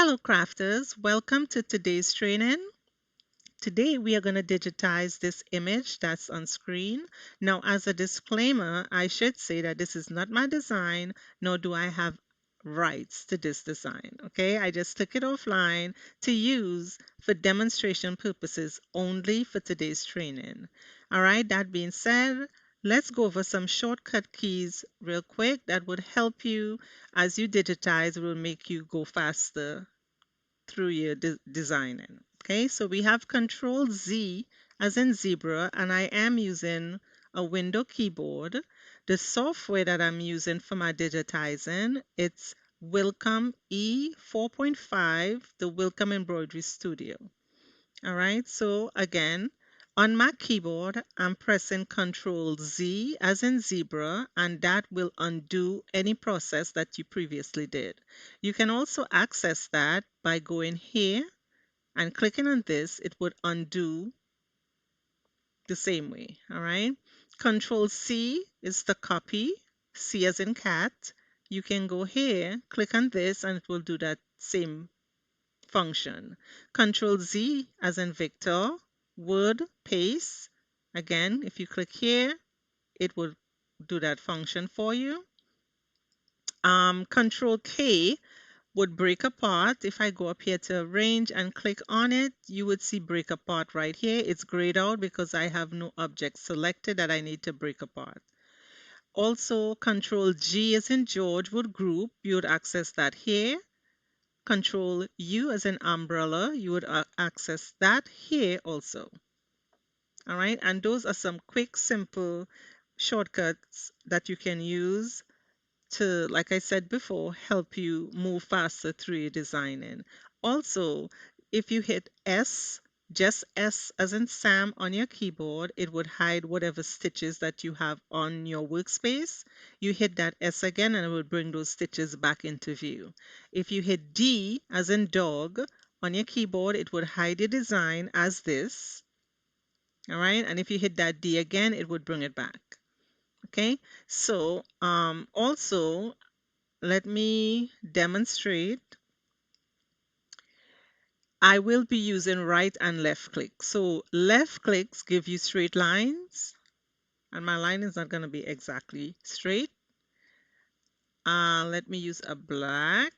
Hello crafters, welcome to today's training. Today we are going to digitize this image that's on screen. Now as a disclaimer, I should say that this is not my design, nor do I have rights to this design. Okay, I just took it offline to use for demonstration purposes only for today's training. All right, that being said, let's go over some shortcut keys real quick that would help you as you digitize, will make you go faster through your designing. Okay, so we have Control Z as in zebra, and I am using a window keyboard. The software that I'm using for my digitizing, it's Welcome E4.5, the Welcome Embroidery Studio. All right, so again, on my keyboard, I'm pressing Control Z as in zebra, and that will undo any process that you previously did. You can also access that by going here and clicking on this. It would undo the same way. All right, Control C is the copy, C as in cat. You can go here, click on this, and it will do that same function. Control Z as in Victor, word paste. Again, if you click here, it will do that function for you. Control K would break apart. If I go up here to arrange and click on it, you would see break apart right here. It's grayed out because I have no object selected that I need to break apart. Also, Control G as in George would group. You would access that here. Control U as an umbrella, you would access that here also. All right, and those are some quick, simple shortcuts that you can use to, like I said before, help you move faster through your designing. Also, if you hit S, just S as in Sam on your keyboard, it would hide whatever stitches that you have on your workspace. You hit that S again and it would bring those stitches back into view. If you hit D as in dog on your keyboard, it would hide your design as this. All right, and if you hit that D again, it would bring it back. Okay, so also let me demonstrate. I will be using right and left click. So left clicks give you straight lines, and my line is not going to be exactly straight. Let me use a black.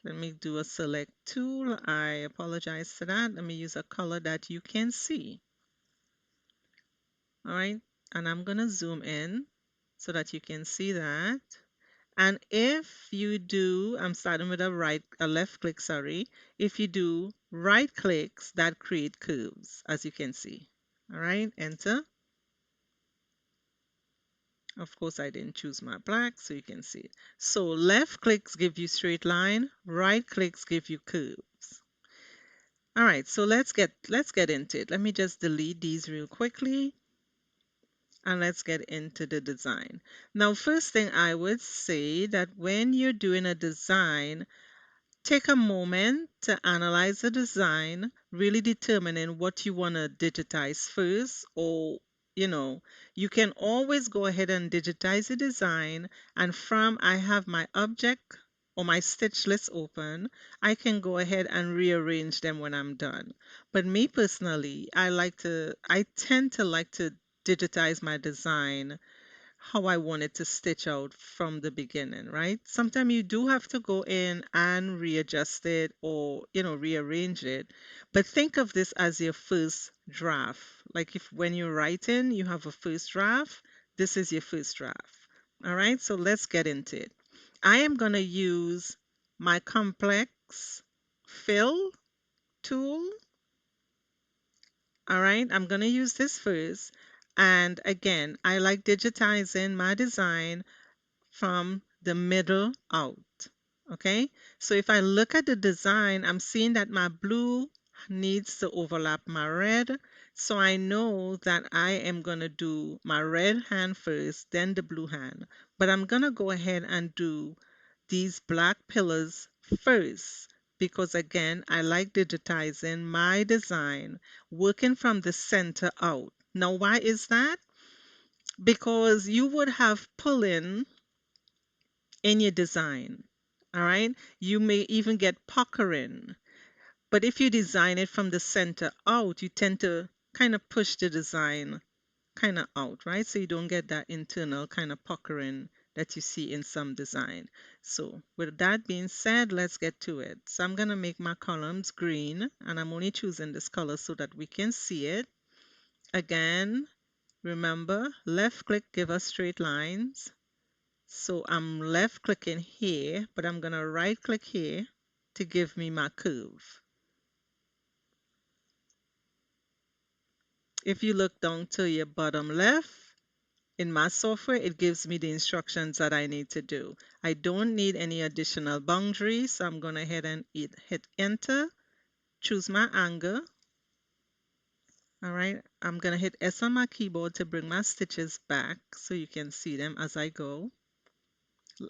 Let me do a select tool. I apologize for that. Let me use a color that you can see. All right, and I'm going to zoom in so that you can see that. And if you do, I'm starting with a left click, sorry. If you do right clicks, that create curves, as you can see. All right, enter. Of course, I didn't choose my black, so you can see it. So left clicks give you straight line, right clicks give you curves. All right, so let's get into it. Let me just delete these real quickly. And let's get into the design. Now, first thing I would say that when you're doing a design, take a moment to analyze the design, really determining what you want to digitize first, or you can always go ahead and digitize the design. And from I have my object or my stitch list open, I can go ahead and rearrange them when I'm done. But me personally, I tend to like to digitize my design how I want it to stitch out from the beginning, right? Sometimes you do have to go in and readjust it or, rearrange it. But think of this as your first draft. Like if when you're writing, you have a first draft, this is your first draft. All right, so let's get into it. I am going to use my complex fill tool. All right, I'm going to use this first. And again, I like digitizing my design from the middle out. Okay, so if I look at the design, I'm seeing that my blue needs to overlap my red. So I know that I am going to do my red hand first, then the blue hand. But I'm going to go ahead and do these black pillars first because again, I like digitizing my design, working from the center out. Now, why is that? Because you would have pulling in your design. All right. You may even get puckering. But if you design it from the center out, you tend to kind of push the design kind of out, right? So you don't get that internal kind of puckering that you see in some design. So with that being said, let's get to it. So I'm going to make my columns green, and I'm only choosing this color so that we can see it. Again, remember, left click give us straight lines. So I'm left clicking here, but I'm going to right click here to give me my curve. If you look down to your bottom left, in my software, it gives me the instructions that I need to do. I don't need any additional boundaries, so I'm going to head and hit enter, choose my angle. All right, I'm going to hit S on my keyboard to bring my stitches back so you can see them as I go.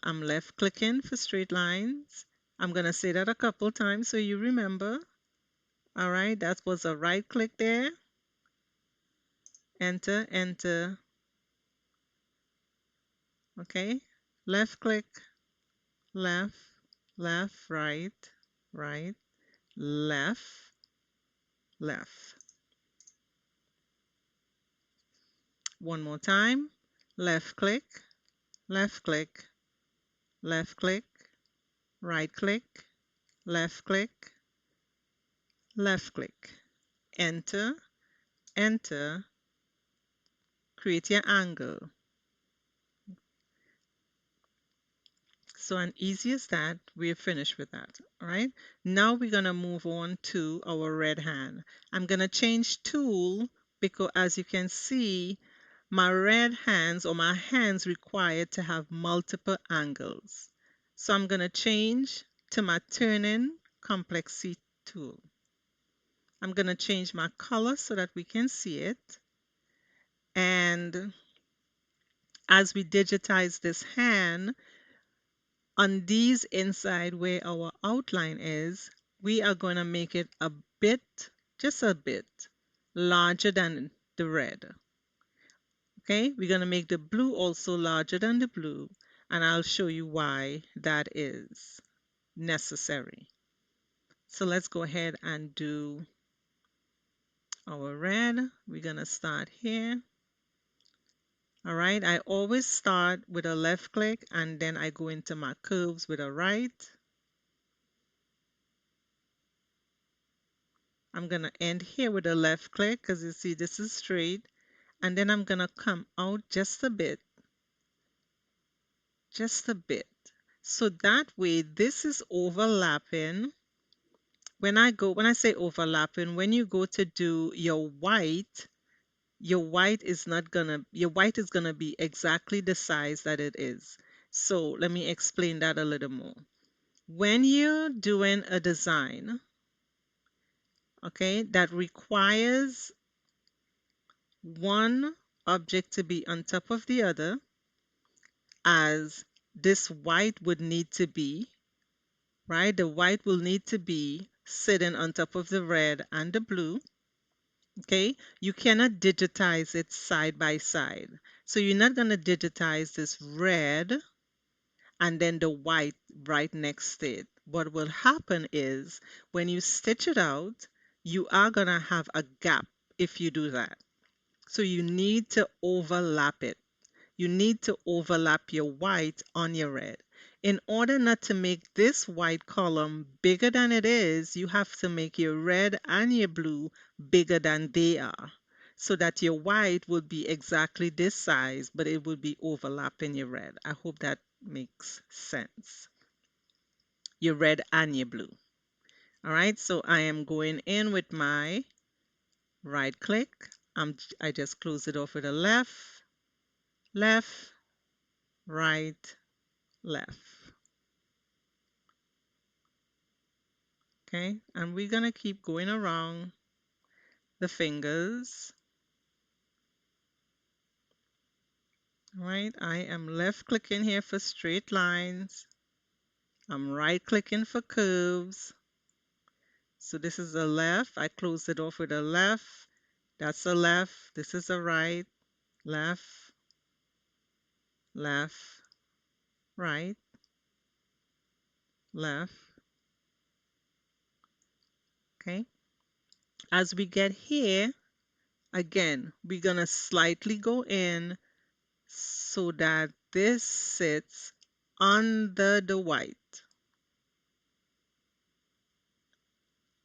I'm left clicking for straight lines. I'm going to say that a couple times so you remember. All right, that was a right click there. Enter, enter. Okay, left click, left, left, right, right, left, left. One more time. Left click, left click, left click, right click, left click, left click. Enter, enter, create your angle. So, and easy as that, we're finished with that. All right. Now we're going to move on to our red hand. I'm going to change tool because as you can see, my red hands or my hands required to have multiple angles. So I'm going to change to my turning complexity tool. I'm going to change my color so that we can see it. And as we digitize this hand, on these inside where our outline is, we are going to make it a bit, just a bit, larger than the red. Okay, we're going to make the blue also larger than the blue, and I'll show you why that is necessary. So let's go ahead and do our red. We're going to start here. All right, I always start with a left click and then I go into my curves with a right. I'm going to end here with a left click because you see this is straight. And then I'm going to come out just a bit, just a bit. So that way this is overlapping. When I say overlapping, when you go to do your white is not gonna, your white is gonna be exactly the size that it is. So let me explain that a little more. When you're doing a design, okay, that requires one object to be on top of the other, as this white would need to be, right? The white will need to be sitting on top of the red and the blue. Okay, you cannot digitize it side by side. So you're not going to digitize this red and then the white right next to it. What will happen is when you stitch it out, you are going to have a gap if you do that. So you need to overlap it. You need to overlap your white on your red. In order not to make this white column bigger than it is, you have to make your red and your blue bigger than they are, so that your white will be exactly this size, but it will be overlapping your red. I hope that makes sense. Your red and your blue. All right, so I am going in with my right click. I just close it off with a left, left, right, left. Okay, and we're gonna keep going around the fingers. All right, I am left clicking here for straight lines. I'm right clicking for curves. So this is a left. I close it off with a left. That's a left. This is a right. Left, left, right. left, okay? As we get here, again, we're gonna slightly go in so that this sits under the white.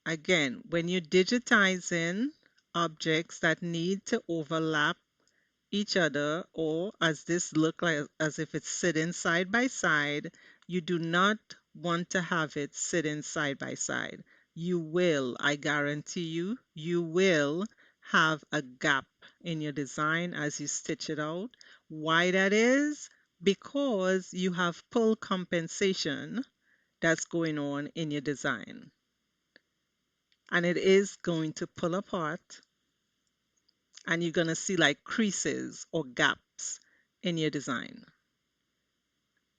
Again, when you're digitizing objects that need to overlap each other, or as this look like as if it's sitting side by side, you do not want to have it sitting side by side. You will, I guarantee you, you will have a gap in your design as you stitch it out. Why that is? Because you have pull compensation that's going on in your design. And it is going to pull apart, and you're going to see like creases or gaps in your design.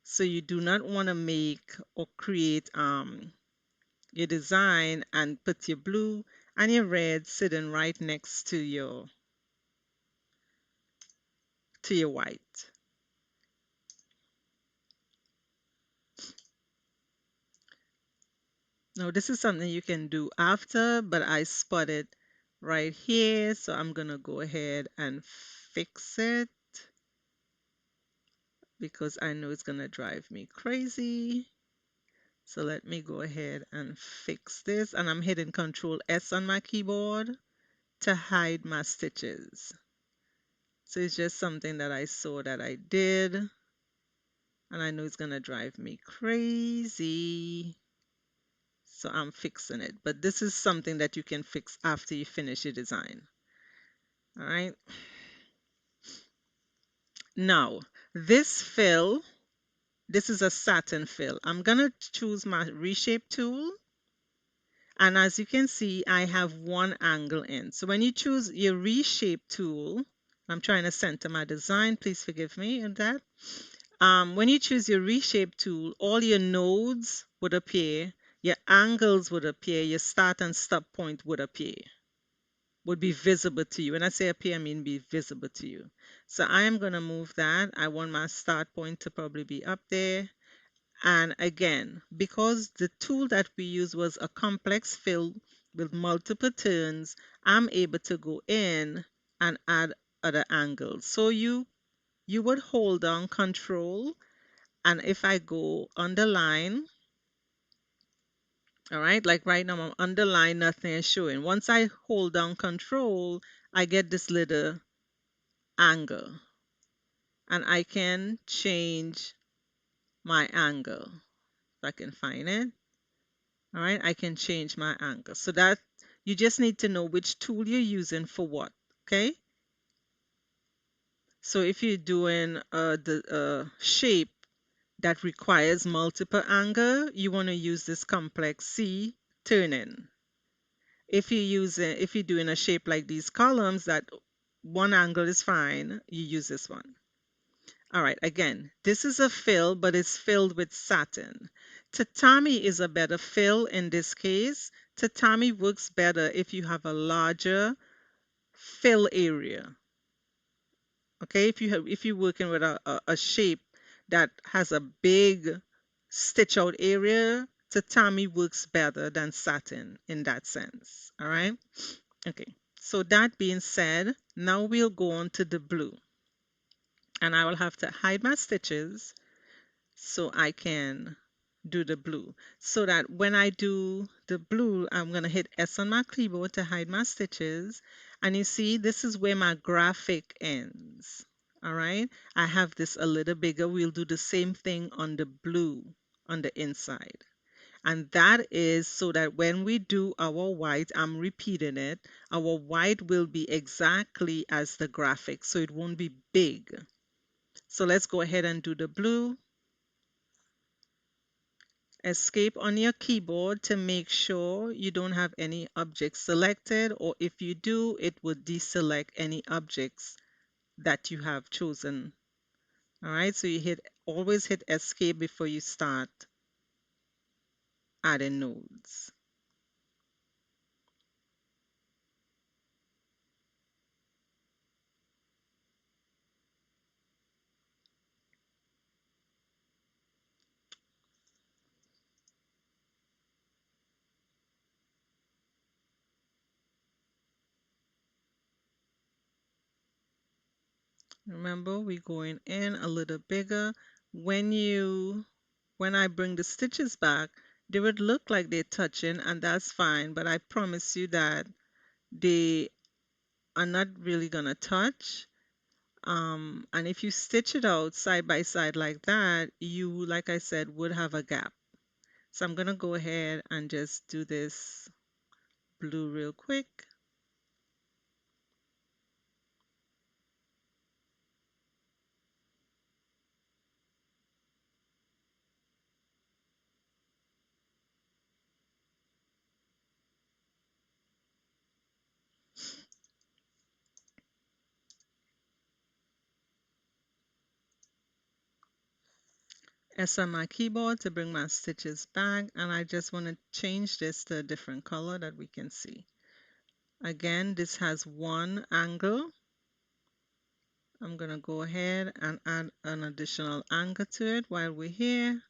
So you do not want to make or create your design and put your blue and your red sitting right next to your white. Now this is something you can do after, but I spotted right here, so I'm gonna go ahead and fix it because I know it's gonna drive me crazy. So let me go ahead and fix this, and I'm hitting Control S on my keyboard to hide my stitches. So it's just something that I saw that I did, and I know it's gonna drive me crazy. So I'm fixing it. But this is something that you can fix after you finish your design. All right. Now, this fill, this is a satin fill. I'm gonna choose my reshape tool. And as you can see, I have one angle in. So when you choose your reshape tool, I'm trying to center my design. Please forgive me in that. When you choose your reshape tool, all your nodes would appear, your angles would appear, your start and stop point would appear, would be visible to you. When I say appear, I mean be visible to you. So I am going to move that. I want my start point to probably be up there. And again, because the tool that we used was a complex fill with multiple turns, I'm able to go in and add other angles. So you would hold down Control, and if I go underline, all right, like right now I'm underline, nothing is showing. Once I hold down Control, I get this little angle, and I can change my angle if I can find it. All right, I can change my angle. So that you just need to know which tool you're using for what. Okay. So if you're doing the shape that requires multiple angle, you want to use this complex C turning. If you're doing a shape like these columns that one angle is fine, you use this one. All right, again, this is a fill, but it's filled with satin. Tatami is a better fill in this case. Tatami works better if you have a larger fill area. Okay, if you're working with a shape that has a big stitch out area, tatami works better than satin in that sense. All right. Okay. So that being said, now we'll go on to the blue, and I will have to hide my stitches so I can do the blue. So that when I do the blue, I'm going to hit S on my keyboard to hide my stitches. And you see, this is where my graphic ends. All right. I have this a little bigger. We'll do the same thing on the blue on the inside. And that is so that when we do our white, I'm repeating it, our white will be exactly as the graphic. So it won't be big. So let's go ahead and do the blue. Escape on your keyboard to make sure you don't have any objects selected, or if you do, it will deselect any objects that you have chosen. All right, so always hit escape before you start adding nodes. Remember, we're going in a little bigger. When you, when I bring the stitches back, they would look like they're touching, and that's fine, but I promise you that they are not really gonna touch. And if you stitch it out side by side like that, you, like I said, would have a gap. So I'm gonna go ahead and just do this blue real quick. S on my keyboard to bring my stitches back, and I just want to change this to a different color that we can see. Again, this has one angle. I'm going to go ahead and add an additional angle to it while we're here.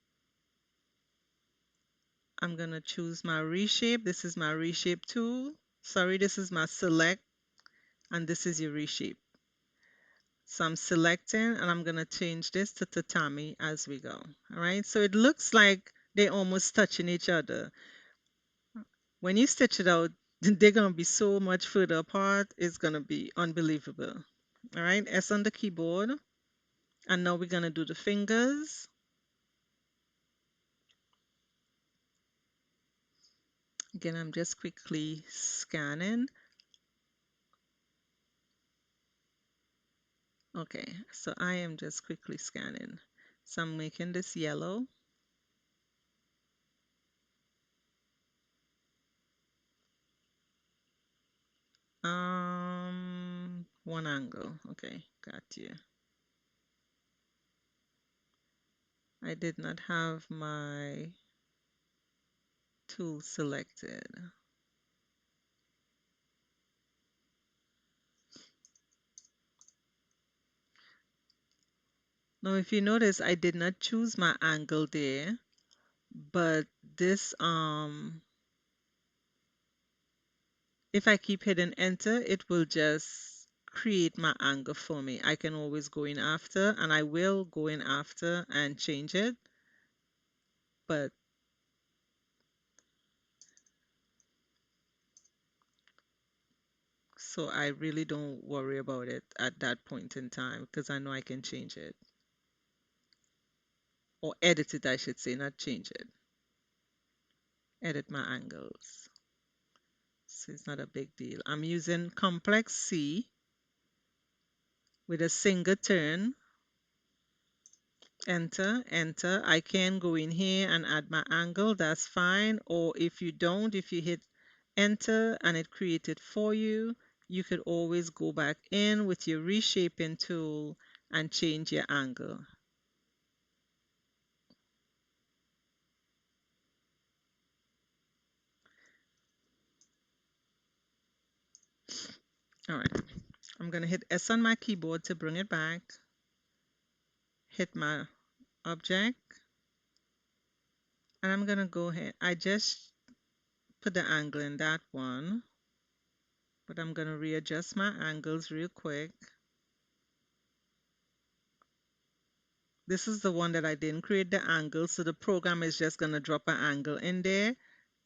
I'm going to choose my reshape. This is my reshape tool. Sorry, this is my select, and this is your reshape. So I'm selecting and I'm going to change this to tatami as we go. All right, so it looks like they're almost touching each other. When you stitch it out, they're going to be so much further apart. It's going to be unbelievable. All right, S on the keyboard. And now we're going to do the fingers. Again, I'm just quickly scanning. Okay, so I am just quickly scanning. So I'm making this yellow. One angle. Okay, got you. I did not have my tool selected. Now, if you notice, I did not choose my angle there, but this, if I keep hitting enter, it will just create my angle for me. I can always go in after, and I will go in after and change it, but so I really don't worry about it at that point in time because I know I can change it or edit it, I should say, not change it. Edit my angles. So it's not a big deal. I'm using complex C with a single turn. Enter, enter. I can go in here and add my angle, that's fine. Or if you don't, if you hit enter and it created for you, you could always go back in with your reshaping tool and change your angle. All right, I'm gonna hit S on my keyboard to bring it back, hit my object, and I'm gonna go ahead. I just put the angle in that one, but I'm gonna readjust my angles real quick. This is the one that I didn't create the angle, so the program is just going to drop an angle in there.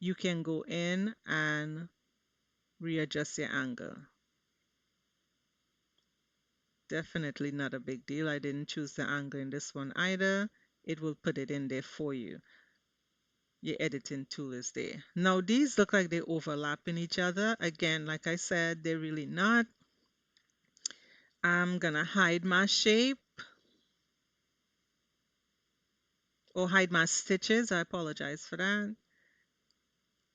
You can go in and readjust your angle. Definitely not a big deal. I didn't choose the angle in this one either. It will put it in there for you. Your editing tool is there. Now these look like they overlap in each other. Again, like I said, they're really not. I'm going to hide my shape or hide my stitches. I apologize for that.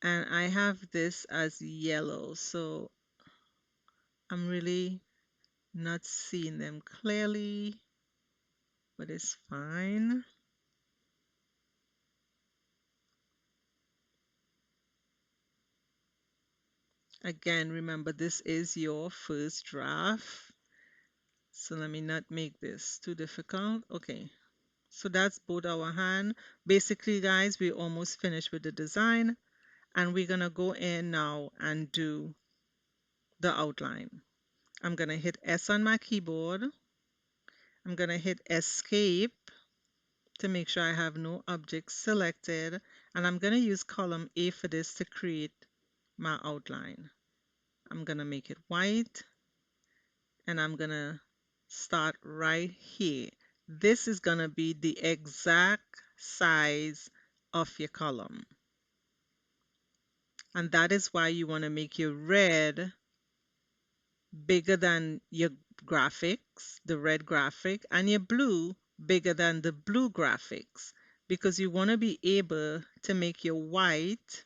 And I have this as yellow, so I'm really not seeing them clearly, but it's fine. Again, remember this is your first draft, so let me not make this too difficult. Okay, so that's both our hand. Basically, guys, we're almost finished with the design, and we're gonna go in now and do the outline. I'm gonna hit S on my keyboard. I'm going to hit escape to make sure I have no objects selected. And I'm going to use column A for this to create my outline. I'm going to make it white and I'm going to start right here. This is going to be the exact size of your column. And that is why you want to make your red bigger than your graphics, the red graphic, and your blue bigger than the blue graphics, because you want to be able to make your white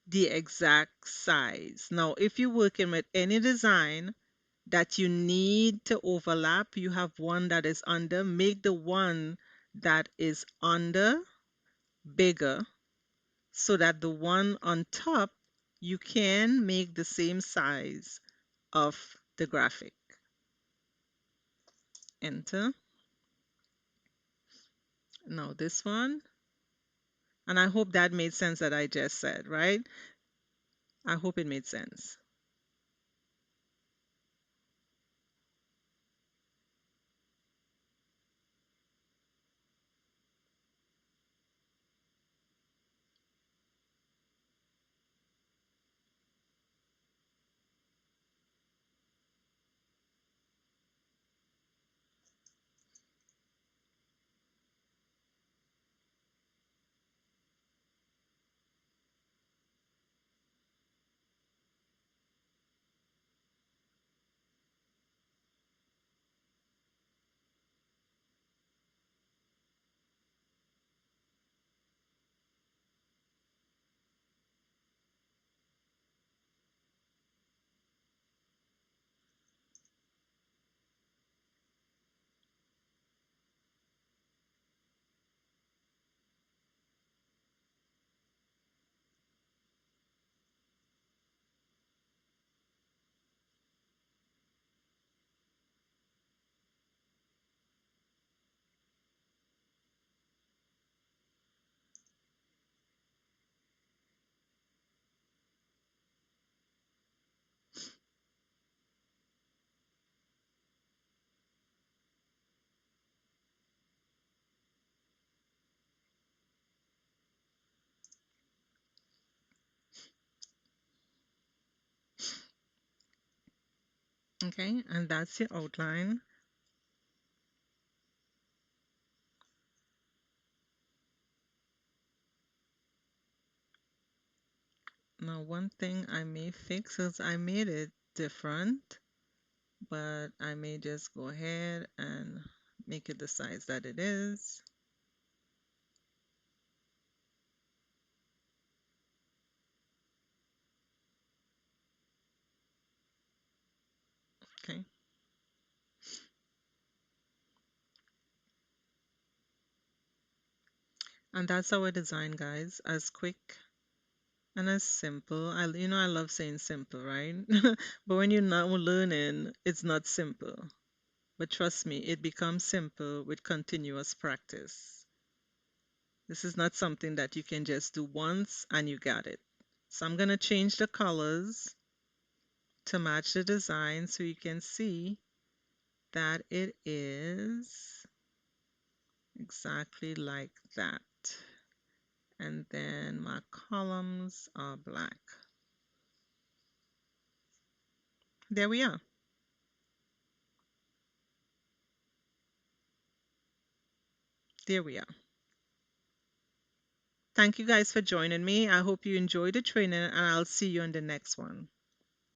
the exact size. Now, if you're working with any design that you need to overlap, you have one that is under, make the one that is under bigger so that the one on top you can make the same size of the graphic. Enter. Now this one, and I hope that made sense that I just said, right? I hope it made sense. Okay, and that's your outline. Now, one thing I may fix is I made it different, but I may just go ahead and make it the size that it is. Okay, and that's our design, guys. As quick and as simple. I love saying simple, right? But when you're not learning, it's not simple. But trust me, it becomes simple with continuous practice. This is not something that you can just do once and you got it. So I'm going to change the colors to match the design so you can see that it is exactly like that. And then my columns are black. There we are. There we are. Thank you guys for joining me. I hope you enjoyed the training and I'll see you on the next one.